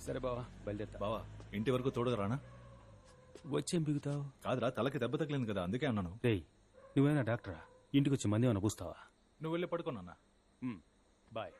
సరే బావా, బయలుదేరుతా. బావా ఇంటి వరకు తోడుగా రానా? వచ్చేం బిగుతావు? కాదురా, తలకి దెబ్బ తగిలింది కదా, అందుకే అన్నాను. రేయ్, నువ్వేనా డాక్టరా? ఇంటికి వచ్చి మంది ఏమైనా పూస్తావా? నువ్వు వెళ్ళి పడుకున్నా. బాయ్.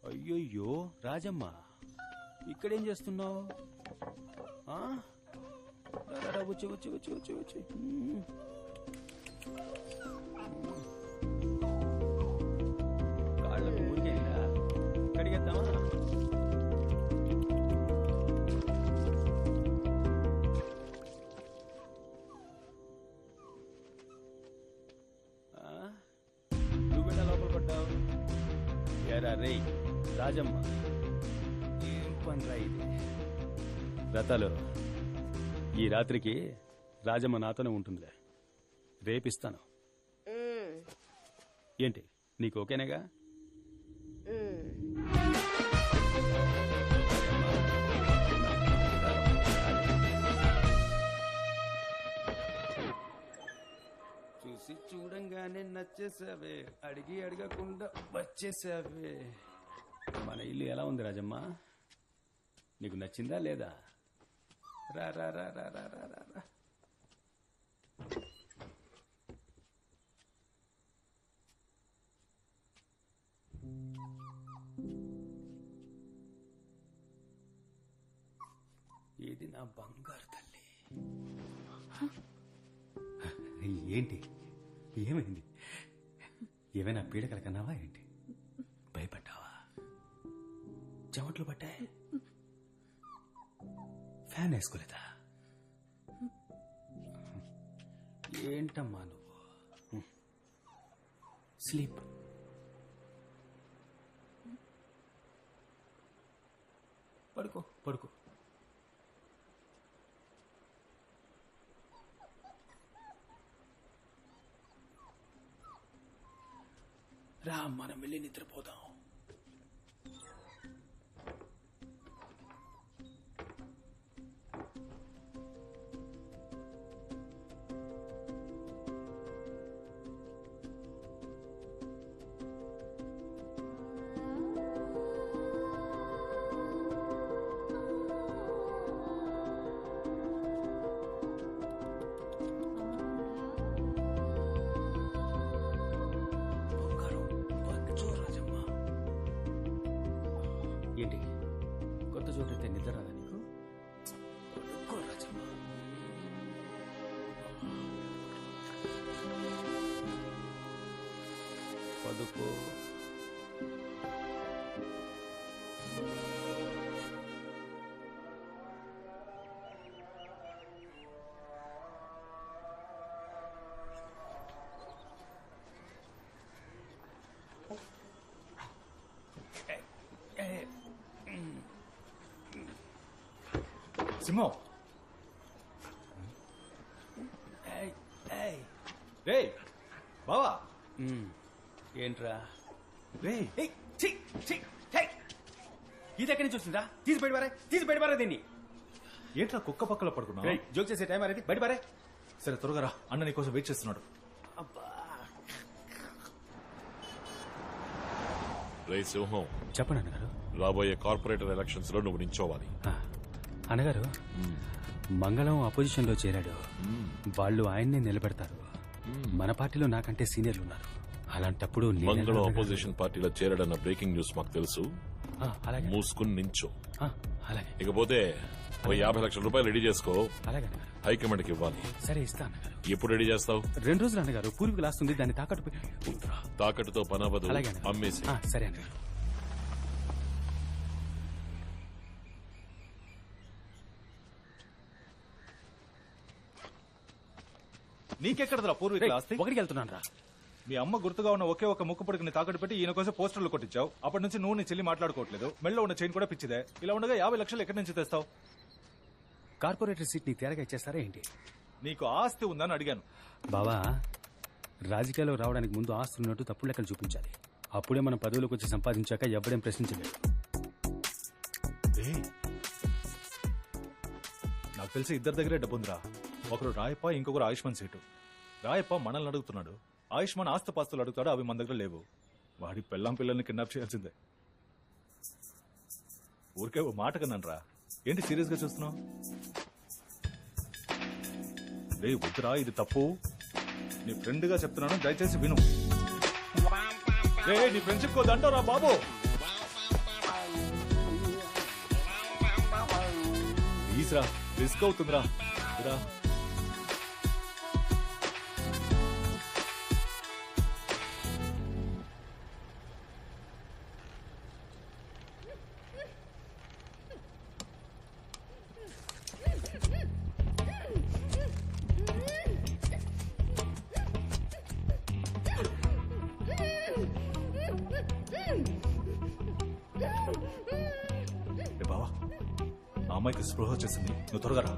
అయ్యయ్యో రాజమ్మ, ఇక్కడేం చేస్తున్నావు? వచ్చి వచ్చి వచ్చి వచ్చి వచ్చి కాళ్ళకు ఊరికేందా? కడిగేద్దామా? నువ్వెలా లోపల పడ్డావు? ఏరా రే రాజమ్మ, ఏం పనిరా ఇది? రథాలు, ఈ రాత్రికి రాజమ్మ నాతోనే ఉంటుందిలే. రేపిస్తాను. ఏంటి, నీకు ఓకేనేగా? చూసి చూడంగానే నచ్చేసావే, అడిగి అడగకుండా వచ్చేసావే. మన ఇల్లు ఎలా ఉంది రాజమ్మ? నీకు నచ్చిందా లేదా? రా రా రా రా రా రా రా రా. ఏది నా బంగారు తల్లి? ఏంటి, ఏమైంది? ఏమైనా పీడకల కన్నావా ఏంటి? భయపడ్డావా? చెమట్లు పట్టాయి? ఫ్యాన్ వేసుకోలేదా? ఏంటమ్మా నువ్వు? స్లీప్. పడుకో పడుకో. రా, మనం వెళ్ళి నిద్రపోదాం. చోటైతే నిద్ర రాదా నీకు? పడుకో రాజమ్మ. పడుకో. సింహం రే బావా ఏంట్రా రే ఇది ఎక్కడి నుంచి వచ్చిందా? తీసి బయటపారా దీన్ని. ఏంట్రా కుక్క పక్కలో పడుకున్నా? జోక్ చేసే టైం అనేది బయటపారే. సరే త్వరగా రా, అన్న నీకోసం వెయిట్ చేస్తున్నాడు. రే సింహం, చెప్పండి అన్నగారు. రాబోయే కార్పొరేటర్ ఎలక్షన్స్ లో నువ్వు నించోవాలి. అన్నగారు, మంగళం అపోజిషన్ లో చేరాడు. వాళ్ళు ఆయన్నే నిలబెడతారు. మన పార్టీలో నాకంటే సీనియర్లు ఉన్నారు. అలాంటప్పుడు మంగళం అపోజిషన్ పార్టీలో చేరాడన్న బ్రేకింగ్ న్యూస్ మాకు తెలుసు. మూసుకుని నించో. అలాగే. ఇకపోతే ఓ 50 లక్షల రూపాయలు రెడీ చేసుకో. అలాగే హైకమాండ్ కి ఇవ్వాలి. సరే ఇస్తా అన్నగారు. ఎప్పుడు రెడీ చేస్తావు? 2 రోజులు అన్నగారు. పూర్వీకులు లాస్తుంది, దాన్ని తాకట్టు. తాకట్టుతో పనవదు, అమ్మేసి. సరే అన్నగారు. నీకెక్కడదా పూర్వీకుల ఆస్తి? ఒకటికి వెళ్తున్నాను రా. మీ అమ్మ గుర్తుగా ఉన్న ఒకే ఒక ముక్కు పొడికిని తాకట్టు పెట్టి ఈయన కోసం పోస్టర్లు కొట్టించావు. అప్పటి నుంచి నువ్వు నీ చెల్లి మాట్లాడుకోవట్లేదు. మెళ్ళలో ఉన్న చైన్ కూడా పిచ్చిదే. ఇలా ఉండగా 50 లక్షలు ఎక్కడి నుంచి తెస్తావు? కార్పొరేటర్ సీట్ నీకు తేరగా ఇచ్చేస్తారా ఏంటి? నీకు ఆస్తి ఉందని అడిగాను. బావా, రాజకీయాల్లో రావడానికి ముందు ఆస్తులు ఉన్నట్టు తప్పుడు లెక్కలు చూపించాలి. అప్పుడే మనం పదవులకు వచ్చి సంపాదించాక ఎవడేం ప్రశ్నించలేదు. నాకు తెలిసి ఇద్దరి దగ్గరే డబ్బుందిరా. ఒకరు రాయప్ప, ఇంకొకరు ఆయుష్మాన్ సీటు. రాయప్ప మనల్ని అడుగుతున్నాడు, ఆయుష్మాన్ ఆస్తుపాస్తులు అడుగుతాడు. అవి మన దగ్గర లేవు. వాడి పెళ్ళాం పిల్లల్ని కిడ్నాప్ చేయాల్సిందే. ఊరికే ఓ మాట కన్నాను రా. ఏంటి సీరియస్ గా చూస్తున్నావు? రే వద్దురా, ఇది తప్పు. నీ ఫ్రెండ్ గా చెప్తున్నాను, దయచేసి విను. రే నీ ఫ్రెండ్షిప్ కోదంటారా బాబు? ప్లీజ్ రా, రిస్క్ అవుతుందిరా. రా బావా, ఆ అమ్మాయికి స్పృహ వచ్చేసింది. నువ్వు త్వరగా రా.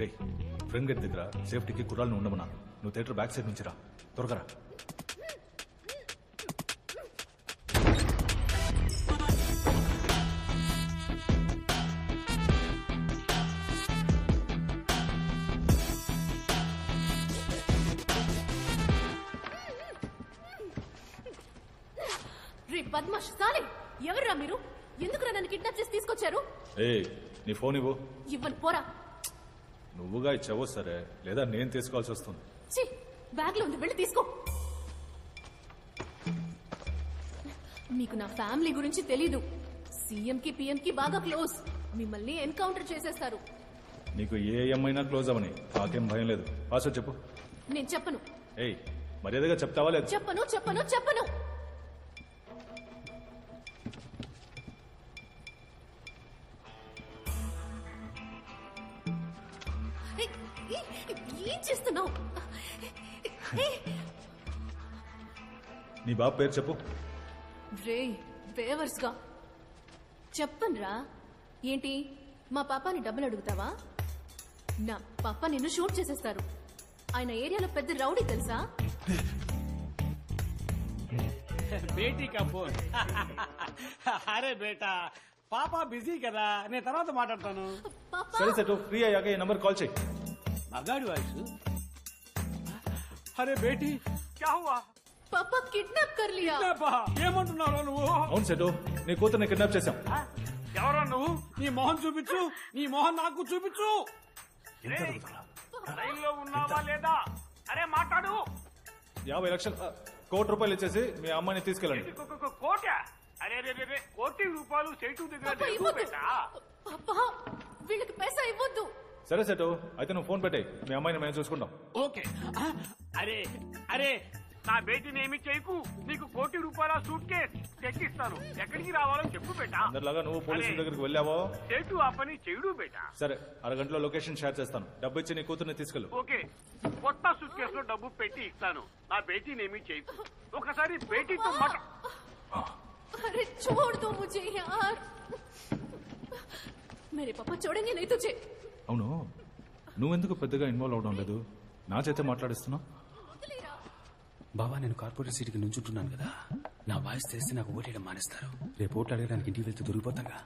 రే ఫ్రెండ్ గేట్ దగ్గర సేఫ్టీకి కుర్రాలను ఉండమన్నా. నువ్వు థియేటర్ బ్యాక్ సైడ్ నుంచి రా. త్వరగా రా. బద్మాష్ సాలే, ఎవర్రా మీరు? ఎందుకురా నన్ను కిడ్నాప్ చేసి తీసుకొచ్చారు? నీ ఫోన్ ఇవ్వు. ఇవ్వను, పోరా. నువ్వుగా ఇచ్చావో సరే, లేదా నేను తీసుకోవాల్సి వస్తుంది. బ్యాగ్ లో ఉంది, వెళ్ళి తీసుకో. మీకు నా ఫ్యామిలీ గురించి తెలీదు. సీఎం కి పిఎం కి బాగా క్లోజ్. మిమ్మల్ని ఎన్కౌంటర్ చేసేస్తారు. నీకు ఏ ఏమైనా క్లోజ్ అవని, నాకేం భయం లేదు. పాస్వర్డ్ చెప్పు. నేను చెప్పను. మర్యాదగా చెప్తావా లేదు? చెప్పను చెప్పను చెప్పను. ఏం చేస్తున్నావు? నీ బాబు పేరు చెప్పు. రే ఫేవర్స్ గా చెప్పనురా. ఏంటి మా పాపాని డబ్బులు అడుగుతావా? నా పాప నిన్ను షూట్ చేసేస్తారు. ఆయన ఏరియాలో పెద్ద రౌడీ తెలుసా? బేటీ కా ఫోన్. అరే బేటా, పాపా బిజీ కదా, నేను తర్వాత మాట్లాడతాను. సరే సెటు, ఫ్రీ అయ్యాక ఈ నంబర్ కాల్ చేయి. మగాడి వాయిస్. అరే బేటీ క్యా హువా? పాపా కిడ్నాప్ కర్ లియా. ఏమంటున్నారా నువ్వు? అవును సెటు, నీ కూతుర్ని కిడ్నాప్ చేశాం. ఎవరా నువ్వు? నీ మొహం చూపించు. నీ మొహం నాకు చూపించు. లైన్లో ఉన్నావా లేదా? అరే మాట్లాడు. 50 లక్షలు, ₹1 కోటి ఇచ్చేసి మీ అమ్మాయిని తీసుకెళ్ళండి. కోట? అరే ₹1,00,00,000 సేటు దగ్గర పాపా, లేవు ఇవ్వద్దు. బేటా. పాపా వీళ్ళకి పైసా ఇవ్వద్దు. సరే సెటు అయితే నువ్వు ఫోన్ పెట్టే మీ అమ్మాయిని మేము చూసుకుంటాం. ఓకే. అరే అరే నా బేటీని ఏమి చేయకు, నీకు ₹1,00,00,000 సూట్ కేస్ తెచ్చిస్తాను. ఎక్కడికి రావాలో చెప్పు బేటా. అందరిలాగా నువ్వు పోలీసుల దగ్గరికి వెళ్ళావో? సేటు ఆ పని చెయ్యడు బేటా. సరే అరగంటలో లొకేషన్ షేర్ చేస్తాను. డబ్బు ఇచ్చి నీ కూతుర్ని తీసుకెళ్ళు. ఓకే, కొత్త సూట్ కేసు లో డబ్బు పెట్టి ఇస్తాను. నా బేటీని ఏమి చేయకు. ఒకసారి బేటీతో మాట. अरे छोड़ दो मुझे यार. मेरे पापा छोड़ेंगे नहीं तुझे. అవును నువ్వెందుకు పెద్దగా ఇన్వాల్వ్ అవడం లేదు? నా చేతే మాట్లాడిస్తున్నావు. బావా నేను కార్పొరేట్ సీట్కి నుంచుంటున్నాను కదా, నా వాయిస్ తెలిస్తే నాకు ఓటేయడం మానేస్తారు. రేపు ఓట్లు అడగడానికి ఇంటికి వెళ్తే దొరికిపోతాగా.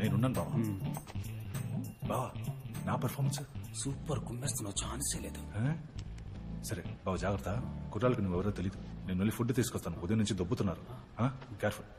నేనున్నాను బావా. బావా నా పర్ఫార్మెన్స్ సూపర్ కుమ్మేస్తున్నావు, ఛాన్సే లేదు. సరే బావ జాగ్రత్త. కుర్రాళ్ళకి నువ్వెవరో తెలియదు. నేను వెళ్ళి ఫుడ్ తీసుకొస్తాను. ఉదయం నుంచి దొబ్బుతున్నారు. కేర్ఫుల్.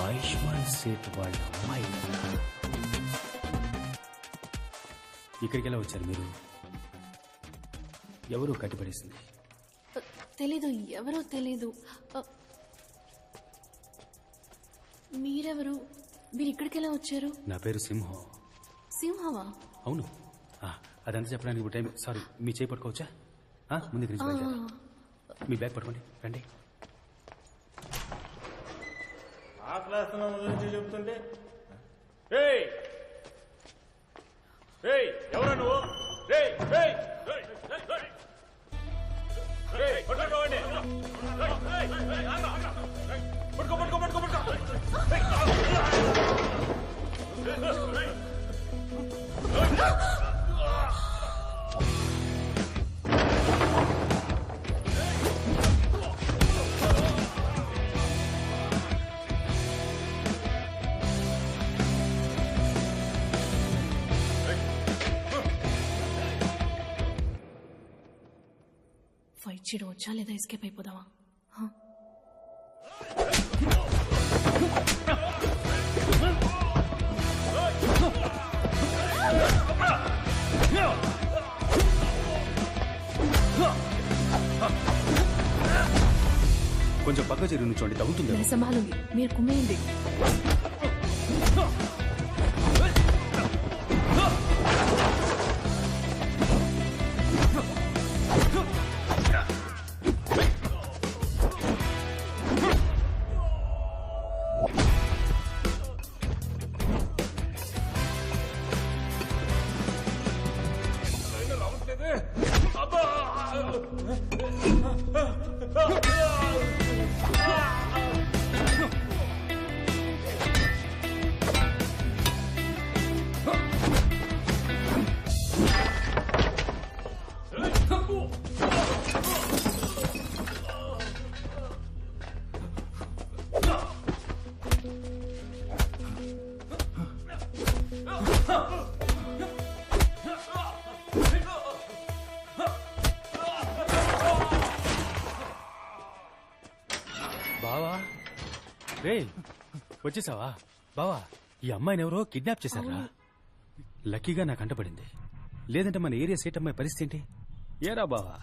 ఆయుష్మాన్ సేట్ వాళ్ళ అమ్మాయి కదా. ఇక్కడికి ఎలా వచ్చారు మీరు? ఎవరు కట్టిపడేసింది? తెలీదు, ఎవరో తెలీదు. మీరెవరు? మీరు ఇక్కడికి ఎలా వచ్చారు? నా పేరు సింహం. సింహమా? అవును. అదంతా చెప్పడానికి ఇప్పుడు టైం. సారీ, మీ చేయి పట్టుకోవచ్చా? ముందు గురించి బయలుదేరు. మీ బ్యాగ్ పట్టుకోండి, రండి. ఆ క్లాస్ గురించి చెప్తుంటే ఎవరా నువ్వు? పట్టుకో పట్టుకో పట్టుకో పట్టుకో. ఫైట్ చేయడం వచ్చా లేదా ఎస్కేప్ అయిపోదామా? కొంచెం పక్క చెరువు నుంచోండి, తగ్గుతుంది. నేను సంభాలుంది, మీరు కుమ్మేయండి. బావా, రే వచ్చేసావా? బావా, ఈ అమ్మాయిని ఎవరో కిడ్నాప్ చేశారా? లక్కీగా నాకు అంటపడింది. లేదంటే మన ఏరియా సేట్ అమ్మాయి పరిస్థితి ఏంటి? ఏరా బావా,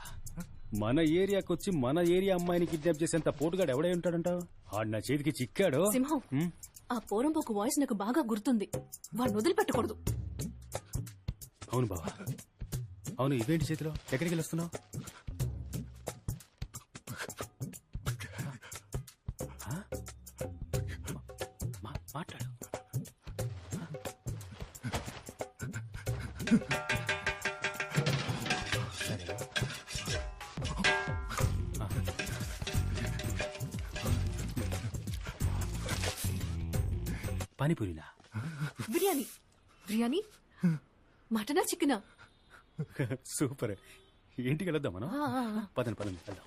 మన ఏరియాకి వచ్చి మన ఏరియా అమ్మాయిని కిడ్నాప్ చేసేంత పోటుగాడు ఎవడై ఉంటాడంటావు? ఆడు నా చేతికి చిక్కాడు. సింహం హ్మ్? ఆ పోరంపోకు వాయిస్ నాకు బాగా గుర్తుంది. వాడిని వదిలిపెట్టకూడదు. అవును బావా, అవును. ఇవేంటి చేతిలో? ఎక్కడికి వెళ్ళొస్తున్నావు? మాట్లాడు. సరే. పానీపూరినా? బిర్యానీ. బిర్యానీ మటనా చికెనా? సూపర్. ఇంటికి వెళ్దాం మనం. పదండి వెళ్దాం.